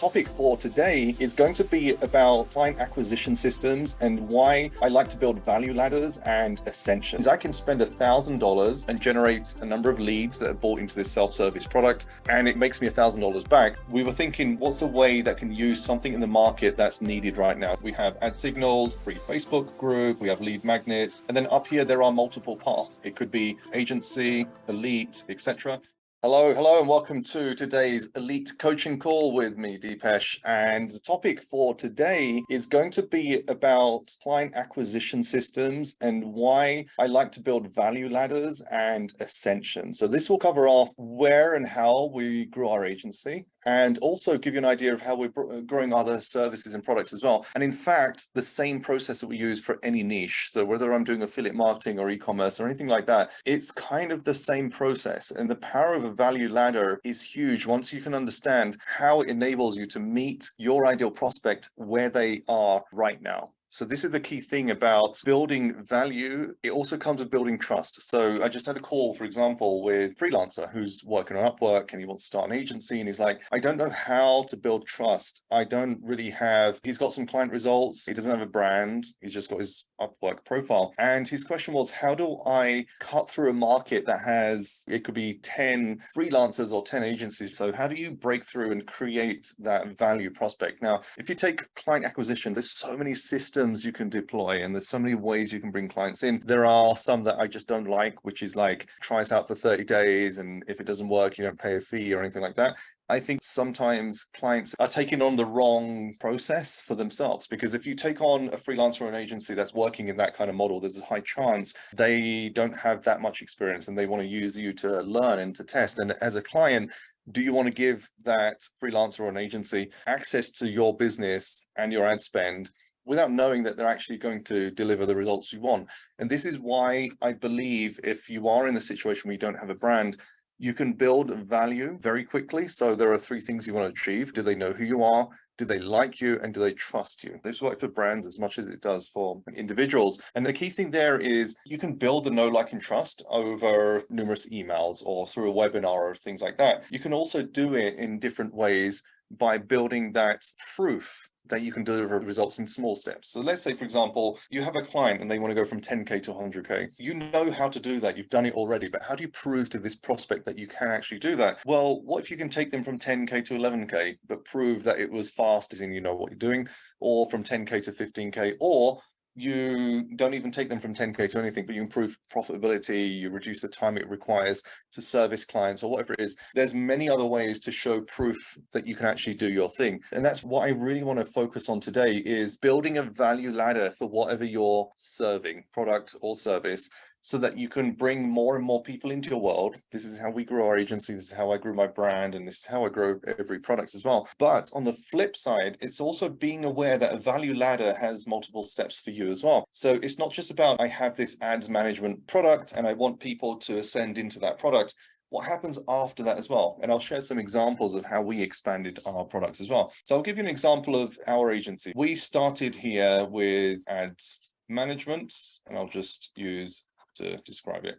topic for today is going to be about client acquisition systems and why I like to build value ladders and Ascension. I can spend $1,000 and generate a number of leads that are bought into this self-service product, and it makes me $1,000 back. We were thinking, what's a way that can use something in the market that's needed right now? We have ad signals, free Facebook group, we have lead magnets, and then up here there are multiple paths. It could be agency, elite, etc. Hello, and welcome to today's Elite Coaching Call with me, Deepesh. And the topic for today is going to be about client acquisition systems and why I like to build value ladders and Ascension. So this will cover off where and how we grew our agency, and also give you an idea of how we're growing other services and products as well. And in fact, the same process that we use for any niche. So whether I'm doing affiliate marketing or e-commerce or anything like that, it's kind of the same process. And the power of a value ladder is huge once you can understand how it enables you to meet your ideal prospect where they are right now. So this is the key thing about building value. It also comes with building trust. So I just had a call, for example, with a freelancer who's working on Upwork and he wants to start an agency. And he's like, I don't know how to build trust. I don't really have, he's got some client results. He doesn't have a brand. He's just got his Upwork profile. And his question was, how do I cut through a market that has, it could be 10 freelancers or 10 agencies. So how do you break through and create that value prospect? Now, if you take client acquisition, there's so many systems you can deploy and there's so many ways you can bring clients in. There are some that I just don't like, which is like try us out for 30 days and if it doesn't work you don't pay a fee or anything like that. I think sometimes clients are taking on the wrong process for themselves, because if you take on a freelancer or an agency that's working in that kind of model, there's a high chance they don't have that much experience and they want to use you to learn and to test. And as a client, do you want to give that freelancer or an agency access to your business and your ad spend without knowing that they're actually going to deliver the results you want? And this is why I believe if you are in the situation where you don't have a brand, you can build value very quickly. So there are three things you want to achieve. Do they know who you are? Do they like you? And do they trust you? This works for brands as much as it does for individuals. And the key thing there is you can build the know, like, and trust over numerous emails or through a webinar or things like that. You can also do it in different ways by building that proof that you can deliver results in small steps. So let's say, for example, you have a client and they want to go from 10K to 100K. You know how to do that. You've done it already, but how do you prove to this prospect that you can actually do that? Well, what if you can take them from 10K to 11K, but prove that it was fast, as in you know what you're doing, or from 10K to 15K, or you don't even take them from 10K to anything, but you improve profitability, you reduce the time it requires to service clients or whatever it is. There's many other ways to show proof that you can actually do your thing. And that's what I really want to focus on today, is building a value ladder for whatever you're serving, product or service, so that you can bring more and more people into your world. This is how we grew our agency. This is how I grew my brand. And this is how I grow every product as well. But on the flip side, it's also being aware that a value ladder has multiple steps for you as well. So it's not just about, I have this ads management product and I want people to ascend into that product. What happens after that as well? And I'll share some examples of how we expanded our products as well. So I'll give you an example of our agency. We started here with ads management, and I'll just use to describe it.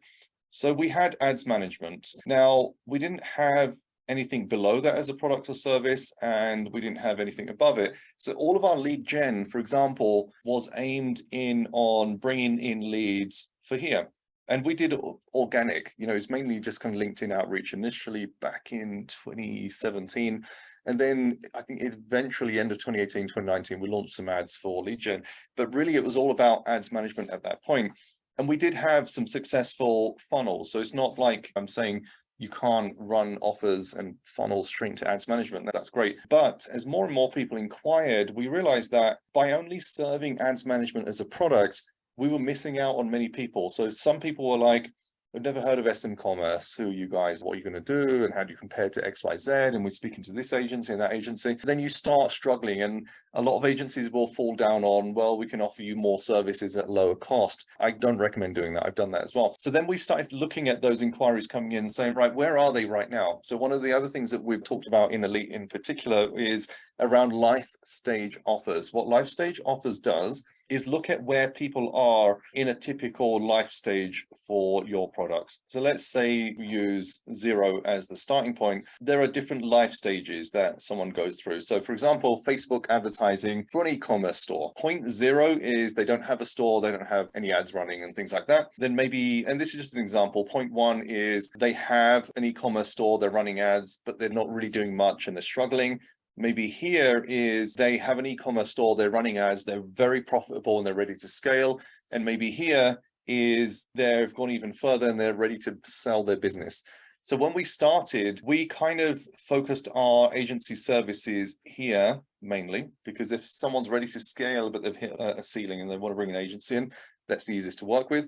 So we had ads management. Now, we didn't have anything below that as a product or service, and we didn't have anything above it. So all of our lead gen, for example, was aimed in on bringing in leads for here. And we did organic, it's mainly just kind of LinkedIn outreach initially back in 2017. And then I think eventually end of 2018, 2019, we launched some ads for lead gen, but really it was all about ads management at that point. And we did have some successful funnels. So it's not like I'm saying you can't run offers and funnels straight into ads management. That's great. But as more and more people inquired, we realized that by only serving ads management as a product, we were missing out on many people. So some people were like, I've never heard of SM Commerce. Who are you guys? What are you going to do? And how do you compare to XYZ? And we're speaking to this agency and that agency. Then you start struggling. And a lot of agencies will fall down on, well, we can offer you more services at lower cost. I don't recommend doing that. I've done that as well. So then we started looking at those inquiries coming in and saying, right, where are they right now? So one of the other things that we've talked about in Elite in particular is around life stage offers. What life stage offers does is look at where people are in a typical life stage for your product. So let's say you use 0 as the starting point. There are different life stages that someone goes through. So for example, Facebook advertising for an e-commerce store. Point 0 is they don't have a store, they don't have any ads running and things like that. Then maybe, and this is just an example, point 1 is they have an e-commerce store, they're running ads, but they're not really doing much and they're struggling. Maybe here is they have an e-commerce store, they're running ads, they're very profitable and they're ready to scale. And maybe here is they've gone even further and they're ready to sell their business. So when we started, we kind of focused our agency services here mainly, because if someone's ready to scale, but they've hit a ceiling and they want to bring an agency in, that's the easiest to work with.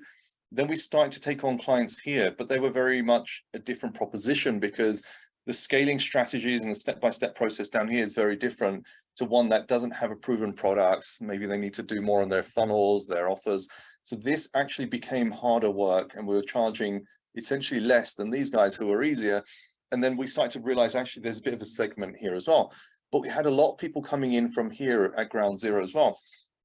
Then we started to take on clients here, but they were very much a different proposition because the scaling strategies and the step-by-step process down here is very different to one that doesn't have a proven product. Maybe they need to do more on their funnels, their offers. So this actually became harder work and we were charging essentially less than these guys who were easier. And then we started to realize actually there's a bit of a segment here as well. But we had a lot of people coming in from here at ground zero as well.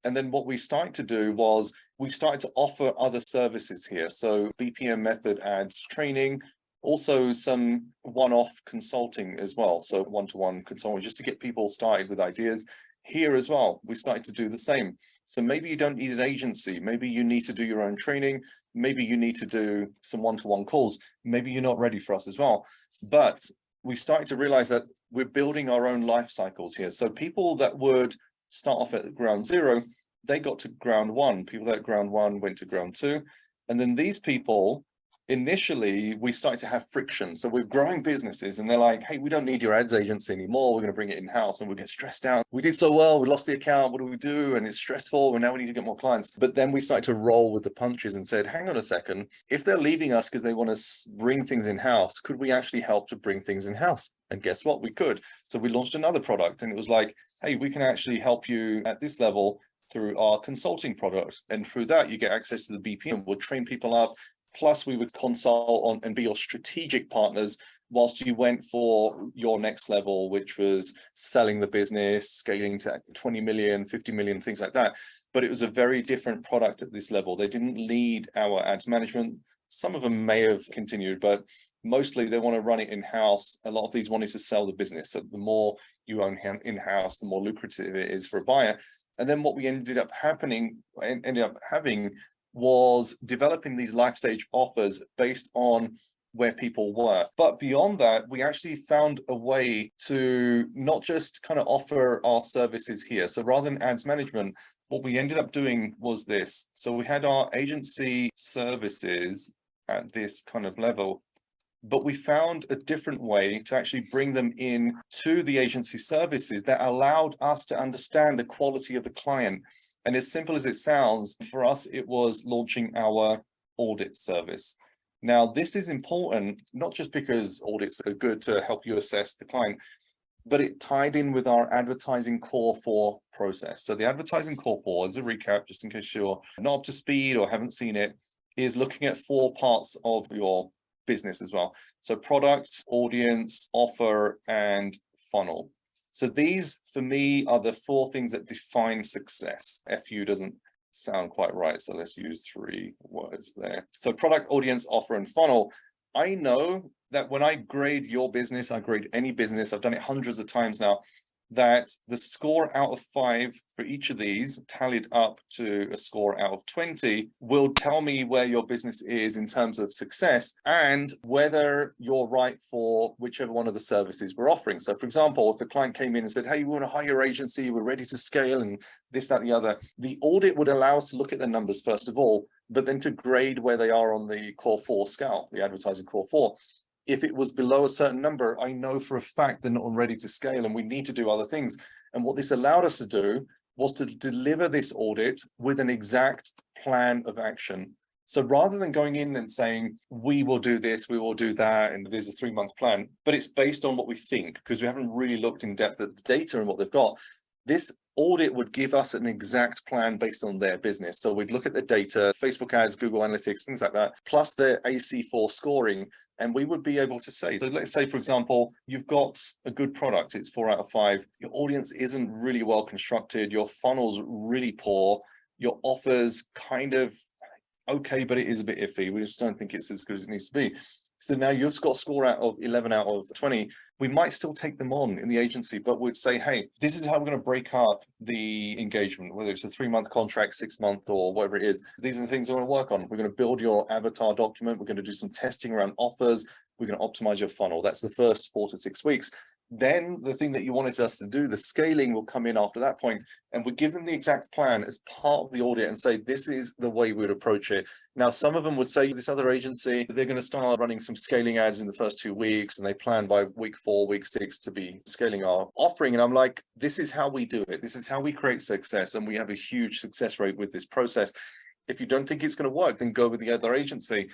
And then what we started to do was we started to offer other services here. So BPM method ads training, also some one-off consulting as well. So one-to-one consulting just to get people started with ideas. Here as well, we started to do the same. So maybe you don't need an agency. Maybe you need to do your own training. Maybe you need to do some one-to-one calls. Maybe you're not ready for us as well. But we started to realize that we're building our own life cycles here. So people that would start off at ground zero, they got to ground one. People that at ground one went to ground two. And then these people, initially, we started to have friction. So we're growing businesses and they're like, hey, we don't need your ads agency anymore. We're going to bring it in-house, and we get stressed out. We did so well. We lost the account. What do we do? And it's stressful. And now we need to get more clients. But then we started to roll with the punches and said, hang on a second. If they're leaving us because they want to bring things in-house, could we actually help to bring things in-house? And guess what? We could. So we launched another product and it was like, hey, we can actually help you at this level through our consulting product. And through that, you get access to the BPM. We'll train people up. Plus, we would consult on and be your strategic partners whilst you went for your next level, which was selling the business, scaling to 20 million, 50 million, things like that. But it was a very different product at this level. They didn't lead our ads management. Some of them may have continued, but mostly they want to run it in-house. A lot of these wanted to sell the business. So the more you own in-house, the more lucrative it is for a buyer. And then what we ended up having was developing these life stage offers based on where people were. But beyond that, we actually found a way to not just kind of offer our services here. So rather than ads management, what we ended up doing was this. So we had our agency services at this kind of level, but we found a different way to actually bring them in to the agency services that allowed us to understand the quality of the client. And as simple as it sounds, for us, it was launching our audit service. Now, this is important, not just because audits are good to help you assess the client, but it tied in with our advertising core 4 process. So the advertising core 4, as a recap, just in case you're not up to speed or haven't seen it, is looking at 4 parts of your business as well. So product, audience, offer, and funnel. So these, for me, are the 4 things that define success. FU doesn't sound quite right, so let's use 3 words there. So product, audience, offer, and funnel. I know that when I grade your business, I grade any business, I've done it hundreds of times now, that the score out of 5 for each of these, tallied up to a score out of 20, will tell me where your business is in terms of success and whether you're right for whichever one of the services we're offering. So for example, if a client came in and said, hey, we want to hire your agency, we're ready to scale and this, that, and the other, the audit would allow us to look at the numbers first of all, but then to grade where they are on the core 4 scale, the advertising core 4. If it was below a certain number, I know for a fact they're not ready to scale and we need to do other things. And what this allowed us to do was to deliver this audit with an exact plan of action. So rather than going in and saying, we will do this, we will do that, and there's a 3-month plan, but it's based on what we think, because we haven't really looked in depth at the data and what they've got. This audit would give us an exact plan based on their business. So we'd look at the data, Facebook ads, Google Analytics, things like that, plus their AC4 scoring. And we would be able to say, so let's say, for example, you've got a good product, it's 4 out of 5. Your audience isn't really well constructed. Your funnel's really poor. Your offer's kind of okay, but it is a bit iffy. We just don't think it's as good as it needs to be. So now you've got a score out of 11 out of 20. We might still take them on in the agency, but we'd say, hey, this is how we're going to break up the engagement, whether it's a 3-month contract, 6-month, or whatever it is. These are the things we're going to work on. We're going to build your avatar document. We're going to do some testing around offers. We're going to optimize your funnel. That's the first 4 to 6 weeks. Then the thing that you wanted us to do, the scaling, will come in after that point, and we give them the exact plan as part of the audit and say, this is the way we'd approach it. Now, some of them would say this other agency, they're going to start running some scaling ads in the first 2 weeks, and they plan by week 4, week 6 to be scaling our offering. And I'm like, this is how we do it. This is how we create success. And we have a huge success rate with this process. If you don't think it's going to work, then go with the other agency.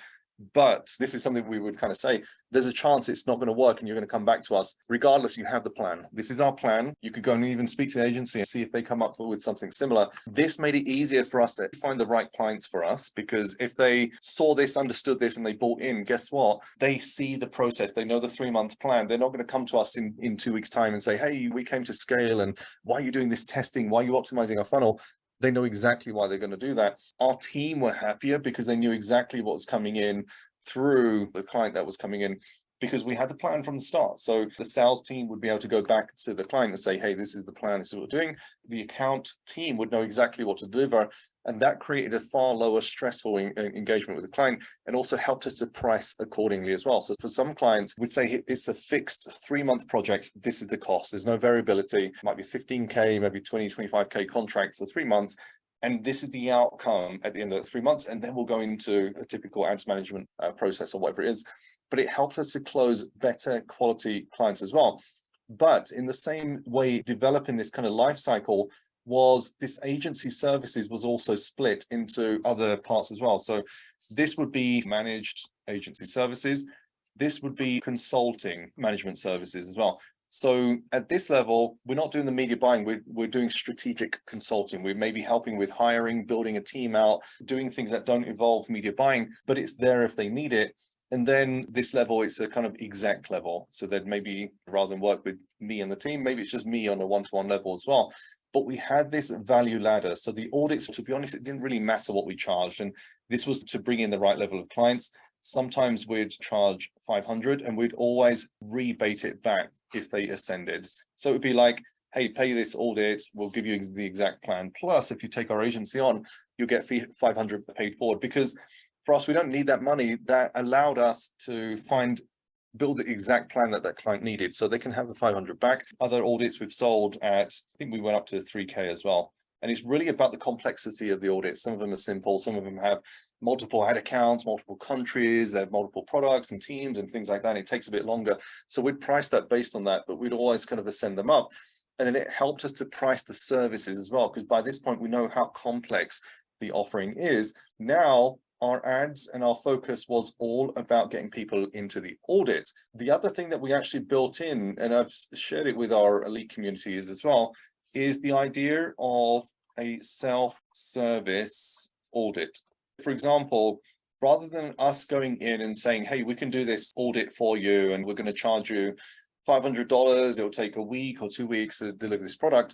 But this is something we would kind of say, there's a chance it's not going to work and you're going to come back to us. Regardless, you have the plan. This is our plan. You could go and even speak to the agency and see if they come up with something similar. This made it easier for us to find the right clients for us, because if they saw this, understood this, and they bought in, guess what? They see the process. They know the 3-month plan. They're not going to come to us in 2 weeks' time and say, hey, we came to scale, and why are you doing this testing? Why are you optimizing our funnel? They know exactly why they're going to do that. Our team were happier because they knew exactly what was coming in through the client that was coming in, because we had the plan from the start. So the sales team would be able to go back to the client and say, hey, this is the plan, this is what we're doing. The account team would know exactly what to deliver. And that created a far lower stressful engagement with the client, and also helped us to price accordingly as well. So for some clients, we'd say it's a fixed 3-month project. This is the cost. There's no variability. It might be 15K, maybe 20, 25K contract for 3 months. And this is the outcome at the end of the 3 months. And then we'll go into a typical ads management process or whatever it is. But it helps us to close better quality clients as well. But in the same way, developing this kind of life cycle was this agency services was also split into other parts as well. So this would be managed agency services. This would be consulting management services as well. So at this level, we're not doing the media buying, we're doing strategic consulting. We're maybe helping with hiring, building a team out, doing things that don't involve media buying, but it's there if they need it. And then this level, it's a kind of exec level. So that maybe rather than work with me and the team, maybe it's just me on a one-to-one level as well. But we had this value ladder. So the audits, to be honest, it didn't really matter what we charged. And this was to bring in the right level of clients. Sometimes we'd charge 500 and we'd always rebate it back if they ascended. So it would be like, hey, pay this audit, we'll give you the exact plan. Plus, if you take our agency on, you'll get 500 paid forward. Because for us, we don't need that money. That allowed us to build the exact plan that client needed, so they can have the 500 back. Other audits we've sold at, I think we went up to 3K as well. And it's really about the complexity of the audits. Some of them are simple, some of them have multiple ad accounts, multiple countries, they have multiple products and teams and things like that. It takes a bit longer. So we'd price that based on that, but we'd always kind of ascend them up. And then it helped us to price the services as well, because by this point we know how complex the offering is. Now, our ads and our focus was all about getting people into the audits. The other thing that we actually built in, and I've shared it with our elite communities as well, is the idea of a self-service audit. For example, rather than us going in and saying, hey, we can do this audit for you and we're going to charge you $500, it'll take a week or 2 weeks to deliver this product,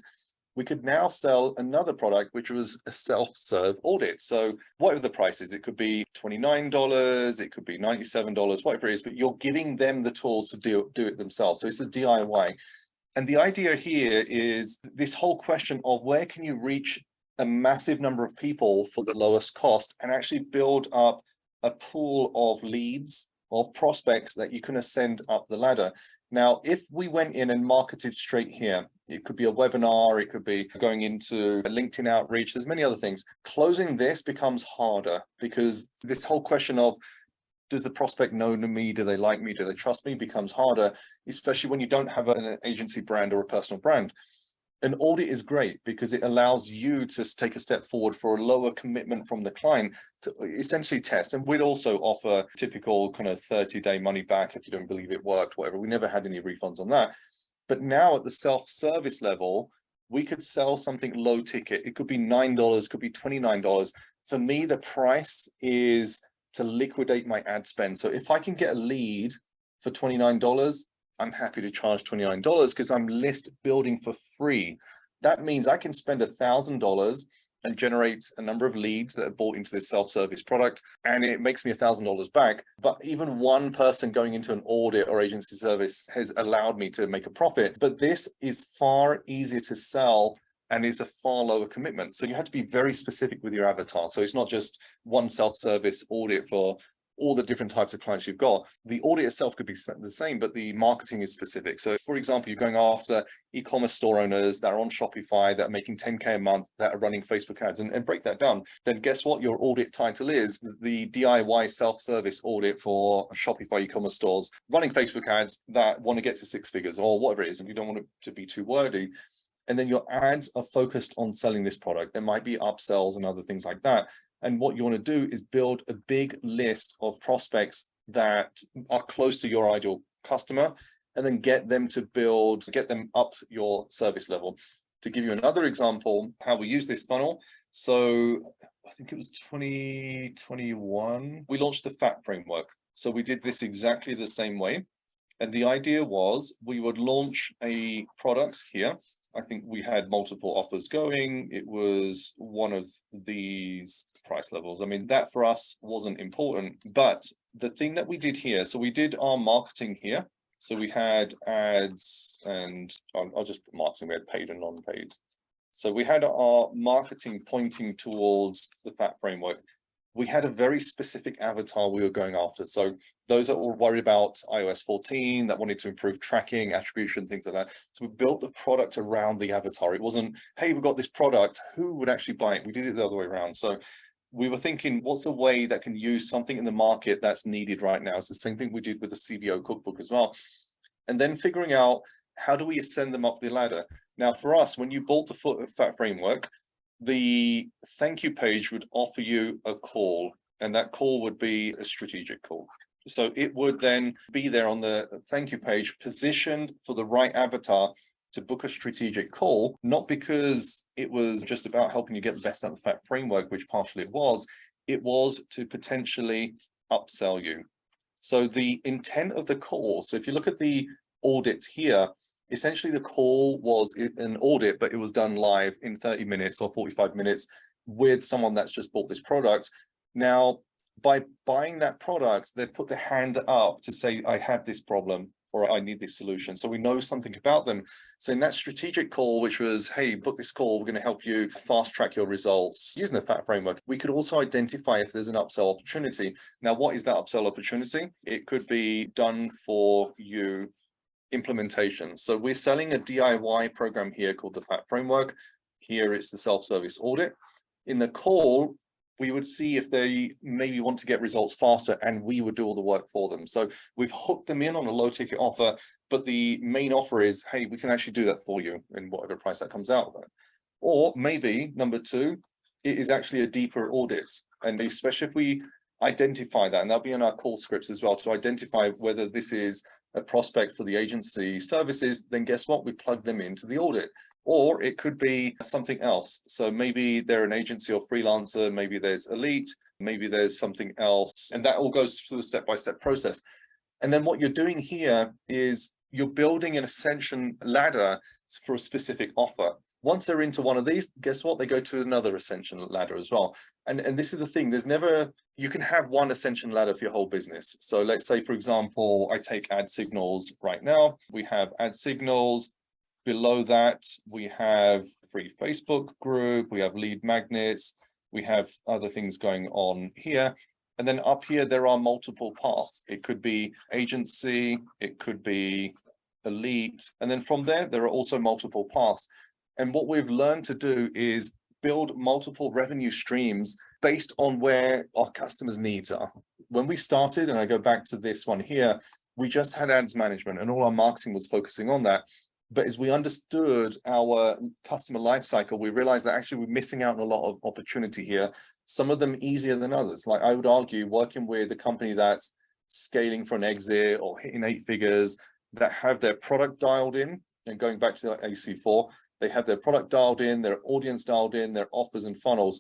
we could now sell another product, which was a self-serve audit. So whatever the price is, it could be $29, it could be $97, whatever it is, but you're giving them the tools to do it themselves. So it's a DIY. And the idea here is this whole question of where can you reach a massive number of people for the lowest cost and actually build up a pool of leads, of prospects that you can ascend up the ladder. Now, if we went in and marketed straight here, it could be a webinar, it could be going into a LinkedIn outreach, there's many other things. Closing this becomes harder, because this whole question of, does the prospect know me? Do they like me? Do they trust me? Becomes harder, especially when you don't have an agency brand or a personal brand. An audit is great because it allows you to take a step forward for a lower commitment from the client to essentially test. And we'd also offer typical kind of 30-day money back if you don't believe it worked, whatever. We never had any refunds on that. But now at the self-service level, we could sell something low ticket. It could be $9, could be $29. For me, the price is to liquidate my ad spend. So if I can get a lead for $29, I'm happy to charge $29 because I'm list building for free. That means I can spend $1,000 and generates a number of leads that are bought into this self-service product, and it makes me $1,000 back. But even one person going into an audit or agency service has allowed me to make a profit. But this is far easier to sell and is a far lower commitment. So you have to be very specific with your avatar. So it's not just one self-service audit for all the different types of clients you've got. The audit itself could be the same, but the marketing is specific. So for example, you're going after e-commerce store owners that are on Shopify, that are making 10K a month, that are running Facebook ads, and break that down. Then guess what your audit title is? The DIY self-service audit for Shopify e-commerce stores running Facebook ads that want to get to 6 figures or whatever it is. And you don't want it to be too wordy. And then your ads are focused on selling this product. There might be upsells and other things like that. And what you want to do is build a big list of prospects that are close to your ideal customer, and then get them up your service level. To give you another example, how we use this funnel. So I think it was 2021, we launched the FAT framework. So we did this exactly the same way. And the idea was we would launch a product here. I think we had multiple offers going. It was one of these price levels. I mean, that for us wasn't important, but the thing that we did here, so we did our marketing here. So we had ads, and I'll just put marketing, we had paid and non-paid. So we had our marketing pointing towards the FAT framework. We had a very specific avatar we were going after. So those that were worried about iOS 14, that wanted to improve tracking, attribution, things like that. So we built the product around the avatar. It wasn't, hey, we've got this product, who would actually buy it? We did it the other way around. So we were thinking, what's a way that can use something in the market that's needed right now? It's the same thing we did with the CBO cookbook as well. And then figuring out, how do we ascend them up the ladder? Now, for us, when you bought the FAT framework, the thank you page would offer you a call, and that call would be a strategic call. So it would then be there on the thank you page, positioned for the right avatar to book a strategic call, not because it was just about helping you get the best out of the FAT framework, which partially it was to potentially upsell you. So the intent of the call, so if you look at the audit here, essentially the call was an audit, but it was done live in 30 minutes or 45 minutes with someone that's just bought this product. Now, by buying that product, they put their hand up to say, I have this problem, or I need this solution. So we know something about them. So in that strategic call, which was, hey, book this call, we're going to help you fast track your results using the FAT framework, we could also identify if there's an upsell opportunity. Now, what is that upsell opportunity? It could be done for you implementation. So we're selling a DIY program here called the FAT framework. Here it's the self-service audit. In the call, we would see if they maybe want to get results faster, and we would do all the work for them. So we've hooked them in on a low ticket offer, but the main offer is, hey, we can actually do that for you in whatever price that comes out of it. Or maybe number two, it is actually a deeper audit. And especially if we identify that, and that'll be in our call scripts as well, to identify whether this is a prospect for the agency services, then guess what? We plug them into the audit. Or it could be something else. So maybe they're an agency or freelancer, maybe there's Elite, maybe there's something else. And that all goes through a step-by-step process. And then what you're doing here is you're building an Ascension ladder for a specific offer. Once they're into one of these, guess what? They go to another Ascension ladder as well. And this is the thing, you can have one Ascension ladder for your whole business. So let's say, for example, I take ad signals right now. We have ad signals. Below that, we have free Facebook group. We have lead magnets. We have other things going on here. And then up here, there are multiple paths. It could be agency, it could be Elite. And then from there, there are also multiple paths. And what we've learned to do is build multiple revenue streams based on where our customers' needs are. When we started, and I go back to this one here, we just had ads management and all our marketing was focusing on that. But as we understood our customer lifecycle, we realized that actually we're missing out on a lot of opportunity here, some of them easier than others. Like I would argue, working with a company that's scaling for an exit or hitting 8 figures, that have their product dialed in, and going back to the AC4, they have their product dialed in, their audience dialed in, their offers and funnels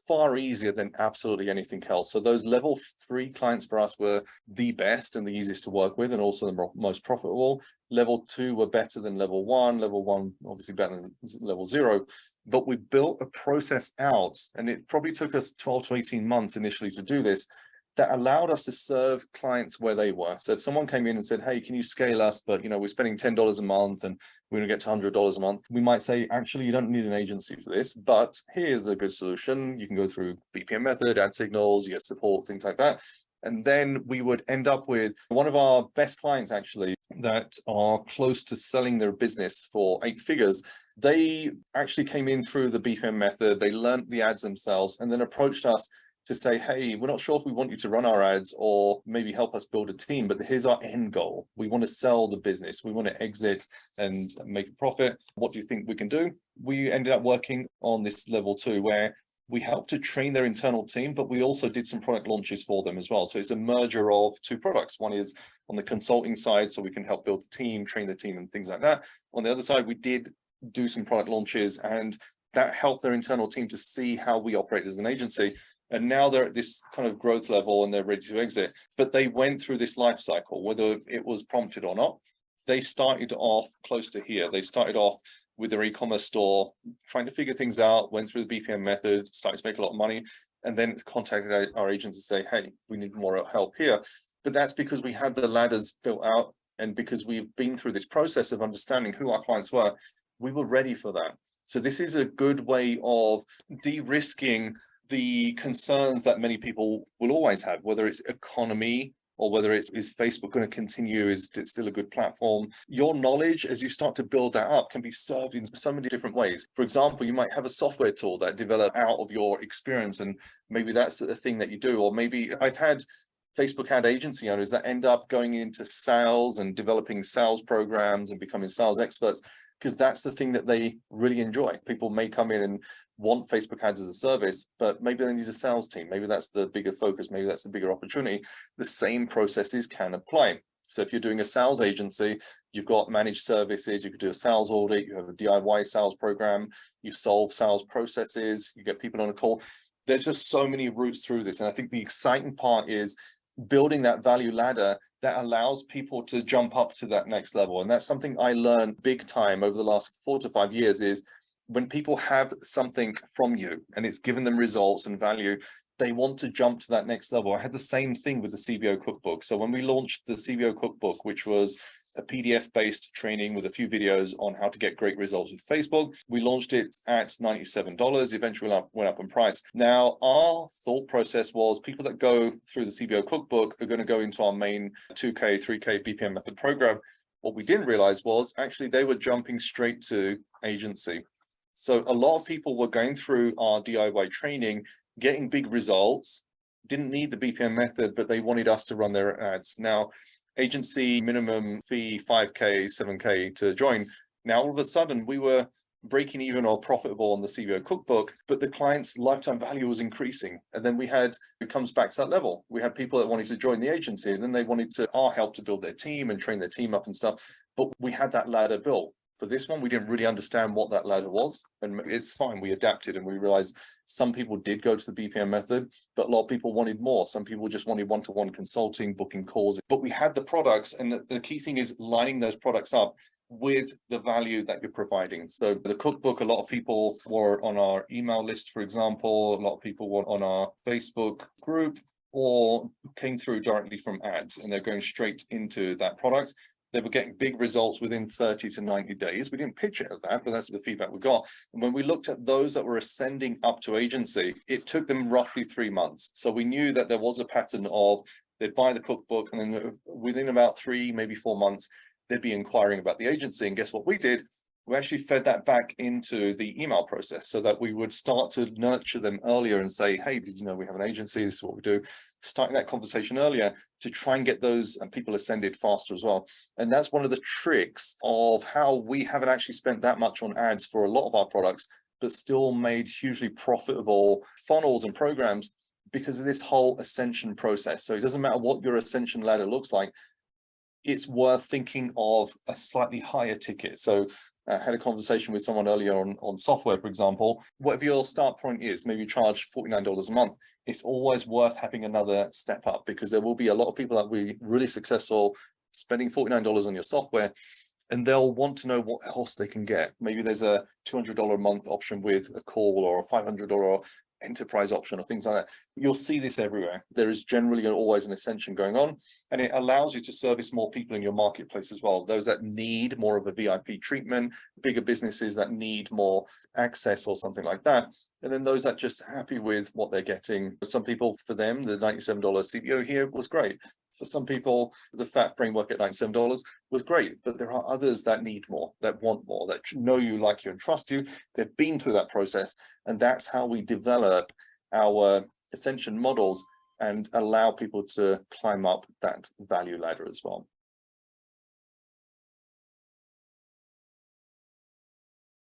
far easier than absolutely anything else. So those level 3 clients for us were the best and the easiest to work with, and also the most profitable. Level 2 were better than level 1. Level 1 obviously better than level 0. But we built a process out, and it probably took us 12 to 18 months initially to do this, that allowed us to serve clients where they were. So if someone came in and said, hey, can you scale us? But we're spending $10 a month and we're going to get to $100 a month. We might say, actually, you don't need an agency for this, but here's a good solution. You can go through BPM method, ad signals, you get support, things like that. And then we would end up with one of our best clients, actually, that are close to selling their business for 8 figures. They actually came in through the BPM method. They learned the ads themselves and then approached us to say, hey, we're not sure if we want you to run our ads or maybe help us build a team, but here's our end goal. We want to sell the business. We want to exit and make a profit. What do you think we can do? We ended up working on this level 2 where we helped to train their internal team, but we also did some product launches for them as well. So it's a merger of 2 products. One is on the consulting side, so we can help build the team, train the team and things like that. On the other side, we did do some product launches, and that helped their internal team to see how we operate as an agency. And now they're at this kind of growth level and they're ready to exit. But they went through this life cycle, whether it was prompted or not. They started off close to here. They started off with their e-commerce store, trying to figure things out, went through the BPM method, started to make a lot of money, and then contacted our agents and say, hey, we need more help here. But that's because we had the ladders built out, and because we've been through this process of understanding who our clients were, we were ready for that. So this is a good way of de-risking the concerns that many people will always have, whether it's economy or whether it's, is Facebook going to continue? Is it still a good platform? Your knowledge, as you start to build that up, can be served in so many different ways. For example, you might have a software tool that developed out of your experience, and maybe that's the thing that you do. Or maybe I've had Facebook ad agency owners that end up going into sales and developing sales programs and becoming sales experts, because that's the thing that they really enjoy. People may come in and want Facebook ads as a service, but maybe they need a sales team. Maybe that's the bigger focus. Maybe that's the bigger opportunity. The same processes can apply. So if you're doing a sales agency, you've got managed services, you could do a sales audit, you have a DIY sales program, you solve sales processes, you get people on a call. There's just so many routes through this. And I think the exciting part is building that value ladder that allows people to jump up to that next level. And that's something I learned big time over the last 4 to 5 years, is when people have something from you and it's given them results and value, they want to jump to that next level. I had the same thing with the CBO cookbook. So when we launched the CBO cookbook, which was a PDF-based training with a few videos on how to get great results with Facebook, we launched it at $97. Eventually went up in price. Now, our thought process was people that go through the CBO cookbook are going to go into our main 2K, 3K BPM method program. What we didn't realize was actually they were jumping straight to agency. So a lot of people were going through our DIY training, getting big results, didn't need the BPM method, but they wanted us to run their ads. Now, agency minimum fee 5K, 7K to join. Now, all of a sudden, we were breaking even or profitable on the CBO cookbook, but the client's lifetime value was increasing. And then it comes back to that level. We had people that wanted to join the agency, and then they wanted our help to build their team and train their team up and stuff. But we had that ladder built. For this one, we didn't really understand what that ladder was, and it's fine. We adapted, and we realized some people did go to the BPM method, but a lot of people wanted more. Some people just wanted one-to-one consulting, booking calls. But we had the products, and the key thing is lining those products up with the value that you're providing. So the cookbook, a lot of people were on our email list, for example. A lot of people were on our Facebook group or came through directly from ads, and they're going straight into that product. They were getting big results within 30 to 90 days. We didn't pitch it at that, but that's the feedback we got. And when we looked at those that were ascending up to agency, it took them roughly 3 months. So we knew that there was a pattern of they'd buy the cookbook, and then within about 3, maybe 4 months, they'd be inquiring about the agency. And guess what we did? We actually fed that back into the email process so that we would start to nurture them earlier and say, hey, did you know we have an agency? This is what we do. Starting that conversation earlier to try and get those people ascended faster as well. And that's one of the tricks of how we haven't actually spent that much on ads for a lot of our products, but still made hugely profitable funnels and programs because of this whole ascension process. So it doesn't matter what your ascension ladder looks like, it's worth thinking of a slightly higher ticket. So I had a conversation with someone earlier on software, for example. Whatever your start point is, maybe you charge $49 a month. It's always worth having another step up, because there will be a lot of people that will be really successful spending $49 on your software, and they'll want to know what else they can get. Maybe there's a $200 a month option with a call, or a $500 enterprise option, or things like that. You'll see this everywhere. There is generally always an Ascension going on, and it allows you to service more people in your marketplace as well. Those that need more of a VIP treatment, bigger businesses that need more access or something like that. And then those that just happy with what they're getting. For some people, for them, the $97 CBO here was great. For some people, the FAT framework at $97 was great, but there are others that need more, that want more, that know you, like you, and trust you. They've been through that process, and that's how we develop our Ascension models and allow people to climb up that value ladder as well.